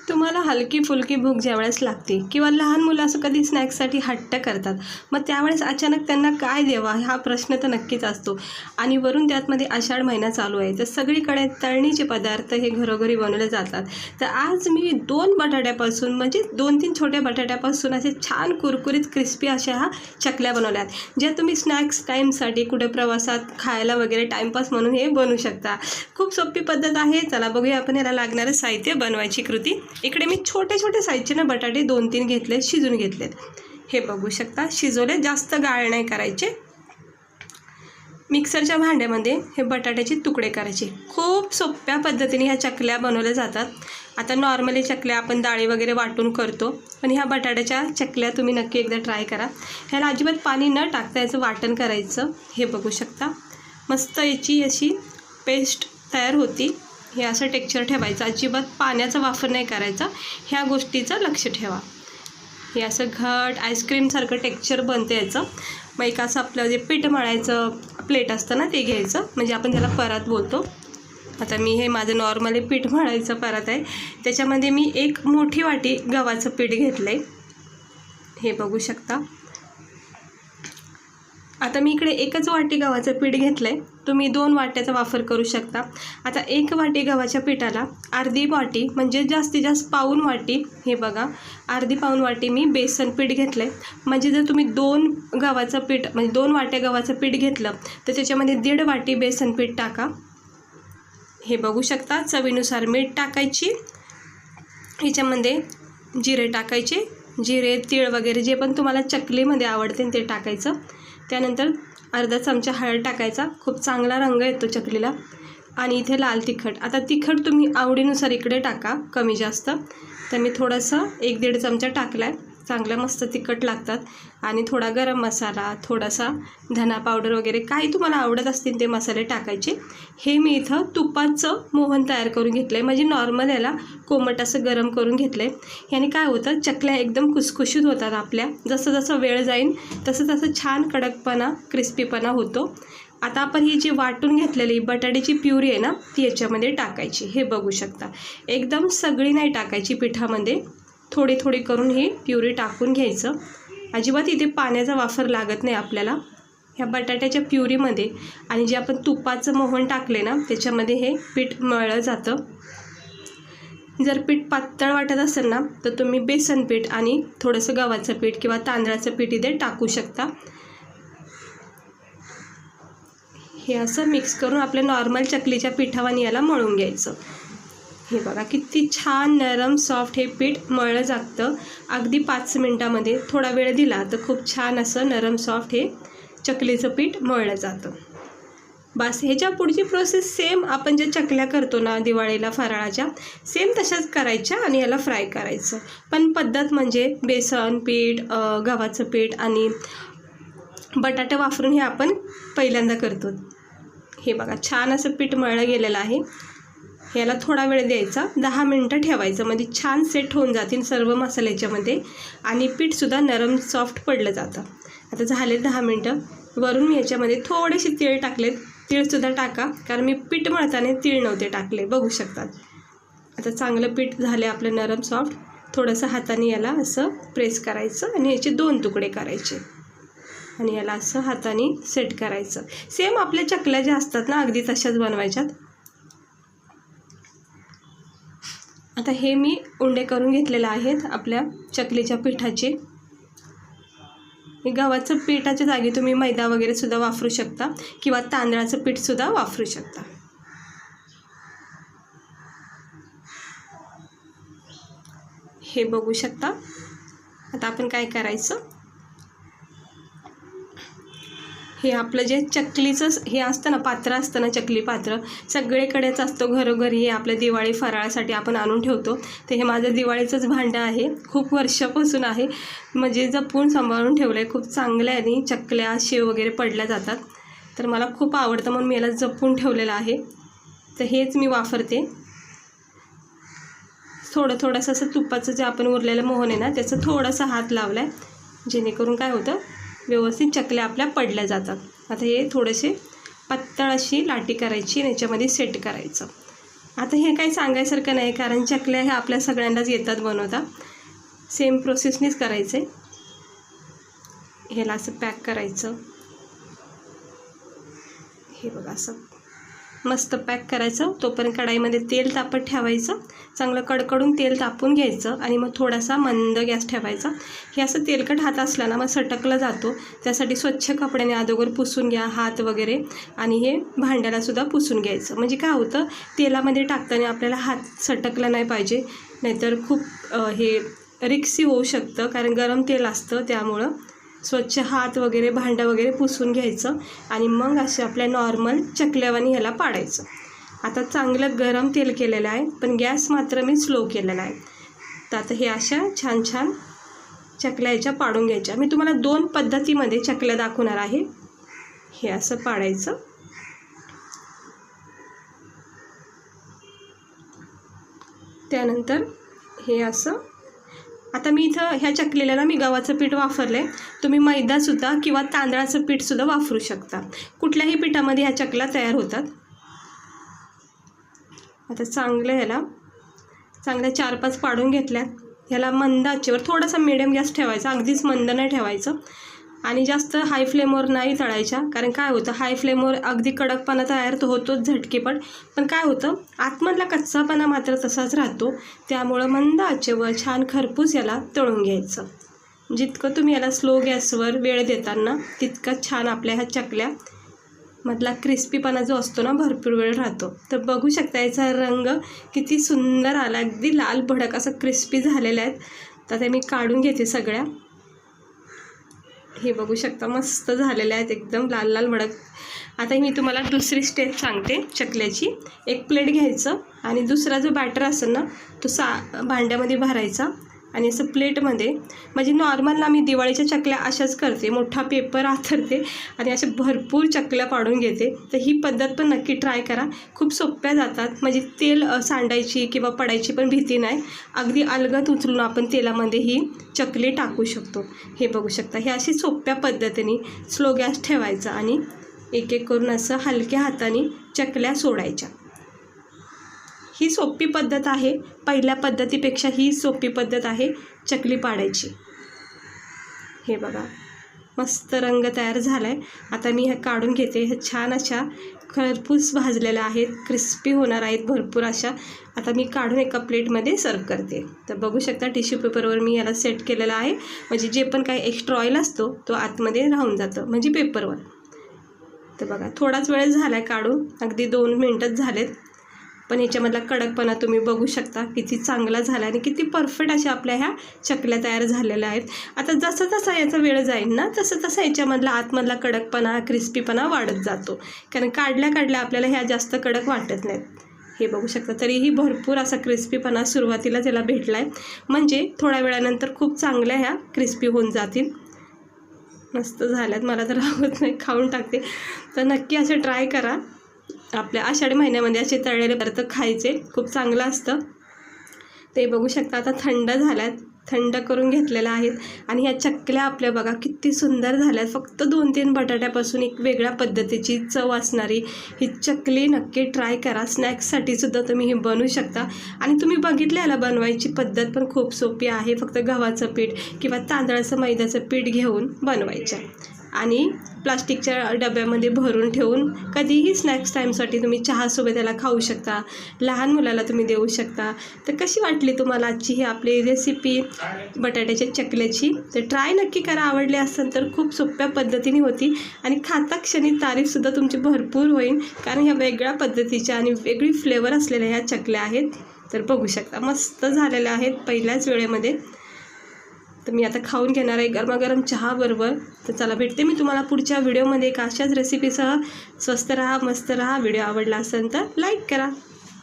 तुम्हाला हलकी फुलकी भूक ज्यावेळेस लागते किंवा लहान मुलं असं कधी स्नॅक्ससाठी हट्ट करतात, मग त्यावेळेस अचानक त्यांना काय द्यावा हा प्रश्न तर नक्कीच असतो. आणि वरून त्यातमध्ये आषाढ महिना चालू आहे, तर सगळीकडे तळणीचे पदार्थ हे घरोघरी बनवले जातात. तर आज मी 2 बटाट्यापासून म्हणजे 2-3 छोट्या बटाट्यापासून असे छान कुरकुरीत क्रिस्पी अशा ह्या चकल्या बनवल्यात, ज्या तुम्ही स्नॅक्स टाईमसाठी कुठे प्रवासात खायला वगैरे टाईमपास म्हणून हे बनवू शकता. खूप सोपी पद्धत आहे. चला बघूया आपण याला लागणारं साहित्य, बनवायची कृती. इकडे मी छोटे छोटे साईजचे ना बटाटे 2-3 घेतले, शिजून घेतलेत. हे बघू शकता, शिजवले, जास्त गाळ नाही करायचे. मिक्सरच्या भांड्यामध्ये हे बटाट्याचे तुकडे करायचे. खूप सोप्या पद्धतीने ह्या चकल्या बनवल्या जातात. आता नॉर्मली चकल्या आपण डाळी वगैरे वाटून करतो, पण ह्या बटाट्याच्या चकल्या तुम्ही नक्की एकदा ट्राय करा. ह्याला अजिबात पाणी न टाकता याचं वाटण करायचं. हे बघू शकता, मस्त याची अशी पेस्ट तयार होती. हे असं टेक्स्चर ठेवायचं, अजिबात पाण्याचा वापर नाही करायचा. ह्या गोष्टीचं लक्ष ठेवा. हे असं घट आईस्क्रीमसारखं टेक्स्चर बनतं याचं. मग एक असं आपलं जे पीठ मळायचं प्लेट असतं ना, ते घ्यायचं, म्हणजे आपण त्याला परात बोलतो. आता मी हे माझं नॉर्मली पीठ मळायचं परात आहे, त्याच्यामध्ये मी 1 मोठी वाटी गव्हाचं पीठ घेतलं आहे. हे बघू शकता. आता मी इकडे 1च वाटी गव्हाचं पीठ घेतलं आहे. तुम्ही 2 वाट्याचा वापर करू शकता. आता 1 वाटी गव्हाच्या पिठाला अर्धी वाटी म्हणजे जास्तीत जास्त पाऊण वाटी, हे बघा अर्धी पाऊण वाटी मी बेसन पीठ घेतलं आहे. म्हणजे जर तुम्ही 2 गव्हाचं पीठ म्हणजे 2 वाट्या गव्हाचं पीठ घेतलं तर त्याच्यामध्ये 1.5 वाटी बेसन पीठ टाका. हे बघू शकता. चवीनुसार मीठ टाकायची. ह्याच्यामध्ये जिरे टाकायचे. जिरे, तीळ वगैरे जे पण तुम्हाला चकलीमध्ये आवडते ते टाकायचं. त्यानंतर अर्धा चमचा हळद टाकायचा. खूप चांगला रंग येतो चकलीला. आणि इथे लाल तिखट. आता तिखट तुम्ही आवडीनुसार इकडे टाका, कमी जास्त. तर मी थोडंसं 1-1.5 चमचा टाकला आहे. चांगलं मस्त तिखट लागतात. आणि थोडा गरम मसाला, थोडासा धना पावडर वगैरे काही तुम्हाला आवडत असतील ते मसाले टाकायचे. हे मी इथं तुपाचं मोहन तयार करून घेतलं आहे, म्हणजे नॉर्मल याला कोमट असं गरम करून घेतलं आहे. याने काय होतं, चकल्या एकदम खुसखुशीत होतात आपल्या. जसं जसं वेळ जाईल तसं तसं छान कडकपणा, क्रिस्पीपणा होतो. आता आपण ही जी वाटून घेतलेली बटाट्याची प्युरी आहे ना, ती याच्यामध्ये टाकायची. हे बघू शकता. एकदम सगळी नाही टाकायची पिठामध्ये, थोडी थोडी करून ही प्युरी टाकून घ्यायचं. अजिबात इथे पाण्याचा वापर लागत नाही आपल्याला ह्या बटाट्याच्या प्युरीमध्ये. आणि जे आपण तुपाचं मोहन टाकले ना, त्याच्यामध्ये हे पीठ मळलं जातं. जर पीठ पातळ वाटत असेल ना, तर तुम्ही बेसन पीठ आणि थोडंसं गव्हाचं पीठ किंवा तांदळाचं पीठ इथे टाकू शकता. हे असं मिक्स करून आपल्या नॉर्मल चकलीच्या पिठावाने याला मळून घ्यायचं. हे बघा किती छान नरम सॉफ्ट हे पीठ मळलं जातं. अगदी 5 मिनटामध्ये. थोडा वेळ दिला तर खूप छान असं नरम सॉफ्ट हे चकलीचं पीठ मळलं जातं. बस ह्याच्या पुढची प्रोसेस सेम आपण जे चकल्या करतो ना दिवाळीला फराळाच्या, सेम तशाच करायच्या आणि याला फ्राय करायचं. पण पद्धत म्हणजे बेसन पीठ, गव्हाचं पीठ आणि बटाटे वापरून हे आपण पहिल्यांदा करतो. हे बघा छान असं पीठ मळलं गेलेलं आहे. याला थोडा वेळ द्यायचा, 10 मिनटं ठेवायचं, म्हणजे छान सेट होऊन जातील सर्व मसाले याच्यामध्ये आणि पीठसुद्धा नरम सॉफ्ट पडलं जातं. आता झाले 10 मिनटं. वरून मी याच्यामध्ये थोडेसे तीळ टाकलेत. तीळसुद्धा टाका, कारण मी पीठ मळताना तीळ नव्हते टाकले, बघू शकतात. आता चांगलं पीठ झाले आपलं नरम सॉफ्ट. थोडंसं हाताने याला असं प्रेस करायचं आणि याचे 2 तुकडे करायचे आणि याला असं हाताने सेट करायचं. सेम आपल्या चकल्या ज्या असतात ना, अगदी तशाच बनवायच्यात. आता हे मी उंडे करून घेतलेले आहेत आपल्या चकलीच्या पिठाचे. गव्हाचं पिठाच्या जागी तुम्ही मैदा वगैरे सुद्धा वापरू शकता किंवा तांदळाचं पीठसुद्धा वापरू शकता. हे बघू शकता. आता आपण काय करायचं, हे आपलं जे चकलीचं हे असतं ना, पात्र असतं ना, चकली पात्र सगळीकडेच असतं घरोघरी. हे आपल्या दिवाळी फराळासाठी आपण आणून ठेवतो. तर हे माझं दिवाळीचंच भांडं आहे, खूप वर्षापासून आहे, म्हणजे जपून सांभाळून ठेवलं आहे. खूप चांगलं आहे आणि चकल्या शेव वगैरे पडल्या जातात, तर मला खूप आवडतं म्हणून मी याला जपून ठेवलेलं आहे. तर हेच मी वापरते. थोडंसं असं तुपाचं जे आपण उरलेलं मोहन आहे ना, त्याचं थोडासा हात लावला आहे, जेणेकरून काय होतं, व्यवस्थित चकल्या आपल्या पडल्या जातात. आता हे थोडेसे पातळ अशी लाटी करायची आणि याच्यामध्ये सेट करायचं. आता हे काही सांगायसारखं नाही, कारण चकल्या ह्या आपल्या सगळ्यांनाच येतात बनवता. सेम प्रोसेसनीच करायचं आहे. ह्याला असं पॅक करायचं. हे बघा असं मस्त पॅक करायचं. तोपर्यंत कढाईमध्ये तेल तापत ठेवायचं. चांगलं कडकडून तेल तापून घ्यायचं आणि मग थोडासा मंद गॅस ठेवायचा. हे असं तेलकट हात असला ना मग सटकला जातो. त्यासाठी स्वच्छ कपड्याने अगोदर पुसून घ्या हात वगैरे, आणि हे भांड्यालासुद्धा पुसून घ्यायचं. म्हणजे काय होतं, तेलामध्ये टाकताना आपल्याला हात सटकला नाही पाहिजे, नाहीतर खूप हे रिक्सी होऊ शकतं, कारण गरम तेल असतं. त्यामुळं स्वच्छ हात वगैरे भांडं वगैरे पुसून घ्यायचं आणि मग असे आपल्या नॉर्मल चकल्यावानी ह्याला पाडायचं. आता चांगलं गरम तेल केलेलं आहे, पण गॅस मात्र मी स्लो केलेला आहे. तर आता हे अशा छान छान चकल्या ह्याच्या पाडून घ्यायच्या. मी तुम्हाला 2 पद्धतीमध्ये चकल्या दाखवणार आहे. हे असं पाडायचं. त्यानंतर हे असं. आता मी इथं ह्या चकलीला ना मी गव्हाचं पीठ वापरलं आहे. तुम्ही मैदासुद्धा किंवा तांदळाचं पीठसुद्धा वापरू शकता. कुठल्याही पिठामध्ये ह्या चकल्या तयार होतात. आता ह्याला चांगल्या 4-5 पाडून घेतल्यात. ह्याला मंद आचेवर थोडासा मिडियम गॅस ठेवायचा, अगदीच मंद नाही ठेवायचं आणि जास्त हाय फ्लेमवर नाही तळायच्या. कारण काय होतं, हाय फ्लेमवर अगदी कडकपणा तयार तर होतोच झटकेपट, पण काय होतं आतमधला कच्चापणा मात्र तसाच राहतो. त्यामुळं मंद आचेवर छान खरपूस याला तळून घ्यायचं. जितकं तुम्ही याला स्लो गॅसवर वेळ देताना तितकं छान आपल्या ह्या चकल्या मधला क्रिस्पीपणा जो असतो ना भरपूर वेळ राहतो. तर बघू शकता याचा रंग किती सुंदर आला, अगदी लाल भडक असं क्रिस्पी झालेले आहेत. तर ते मी काढून घेते सगळ्या. हे बघू शकता मस्त झालेले आहेत, एकदम लाल लाल भडक. आता मी तुम्हाला दुसरी स्टेप सांगते चकल्याची. एक प्लेट घ्यायचं आणि दुसरा जो बॅटर असेल ना तो भांड्यामध्ये भरायचा आणि असं प्लेटमध्ये, म्हणजे नॉर्मल मी दिवाळीच्या चकल्या अशाच करते. मोठा पेपर आथरते आणि अशा भरपूर चकल्या पाडून घेते. तर ही पद्धत पण नक्की ट्राय करा, खूप सोप्या जातात. म्हणजे तेल सांडायची किंवा पडायची पण भीती नाही. अगदी अलगद उचलून आपण तेलामध्ये ही चकली टाकू शकतो. हे बघू शकता. हे अशी सोप्या पद्धतीने स्लो गॅस ठेवायचा आणि एक एक करून असं हलक्या हाताने चकल्या सोडायच्या. ही सोपी पद्धत आहे. पहिल्या पद्धतीपेक्षा ही सोपी पद्धत आहे चकली पाडायची. हे बघा मस्त रंग तयार झाला आहे. आता मी ह्या काढून घेते. ह्या छान अशा खरपूस भाजलेल्या आहेत, क्रिस्पी होणार आहेत भरपूर अशा. आता मी काढून एका प्लेटमध्ये सर्व करते. तर बघू शकता टिश्यू पेपरवर मी याला सेट केलेला आहे. म्हणजे जे पण काही एक्स्ट्रा ऑइल असतो तो आतमध्ये राहून जातं, म्हणजे पेपरवर. तर बघा थोडाच वेळ झाला आहे काढून, अगदी 2 मिनटंच झालेत. पण याच्यामधला कडकपणा तुम्ही बघू शकता किती चांगला झाला आणि किती परफेक्ट अशा आपल्या ह्या चकल्या तयार झालेल्या आहेत. आता जसं जसा याचा वेळ जाईल ना तसं तसं याच्यामधला आतमधला कडकपणा क्रिस्पीपणा वाढत जातो. कारण काढल्या आपल्याला ह्या जास्त कडक वाटत नाहीत. हे बघू शकता. तरीही भरपूर असा क्रिस्पीपणा सुरुवातीला त्याला भेटला आहे. म्हणजे थोड्या वेळानंतर खूप चांगल्या ह्या क्रिस्पी होऊन जातील. मस्त झाल्यात, मला तर राहत नाही, खाऊन टाकते. तर नक्की असे ट्राय करा. आपल्या आषाढी महिन्यामध्ये असे तळलेले पदार्थ खायचे, खूप चांगलं असतं. ते बघू शकता आता थंड झाल्यात, थंड करून घेतलेल्या आहेत. आणि ह्या चकल्या आपल्या बघा किती सुंदर झाल्यात. फक्त 2-3 बटाट्यापासून एक वेगळ्या पद्धतीची चव असणारी ही चकली नक्की ट्राय करा. स्नॅक्ससाठी सुद्धा तुम्ही ही बनवू शकता. आणि तुम्ही बघितलं याला बनवायची पद्धत पण खूप सोपी आहे. फक्त गव्हाचं पीठ किंवा तांदळाचं मैद्याचं पीठ घेऊन बनवायचं आणि प्लास्टिकच्या डब्यामध्ये भरून ठेवून कधीही स्नॅक्स टाईमसाठी तुम्ही चहासोबत याला खाऊ शकता. लहान मुलाला तुम्ही देऊ शकता. तर कशी वाटली तुम्हाला आजची ही आपली रेसिपी बटाट्याच्या चकल्याची? तर ट्राय नक्की करा. आवडली असेल तर खूप सोप्या पद्धतीने होती आणि खाता क्षणी तारीफसुद्धा तुमची भरपूर होईल. कारण ह्या वेगळ्या पद्धतीच्या आणि वेगळी फ्लेवर असलेल्या ह्या चकल्या आहेत. तर बघू शकता मस्त झालेल्या आहेत पहिल्याच वेळेमध्ये. तर मी आता खाऊन घेणार आहे गरमागरम चहाबरोबर. तर चला भेटते मी तुम्हाला पुढच्या व्हिडिओमध्ये एक अशाच रेसिपीसह. स्वस्त रहा, मस्त रहा. व्हिडिओ आवडला असेल तर लाईक करा.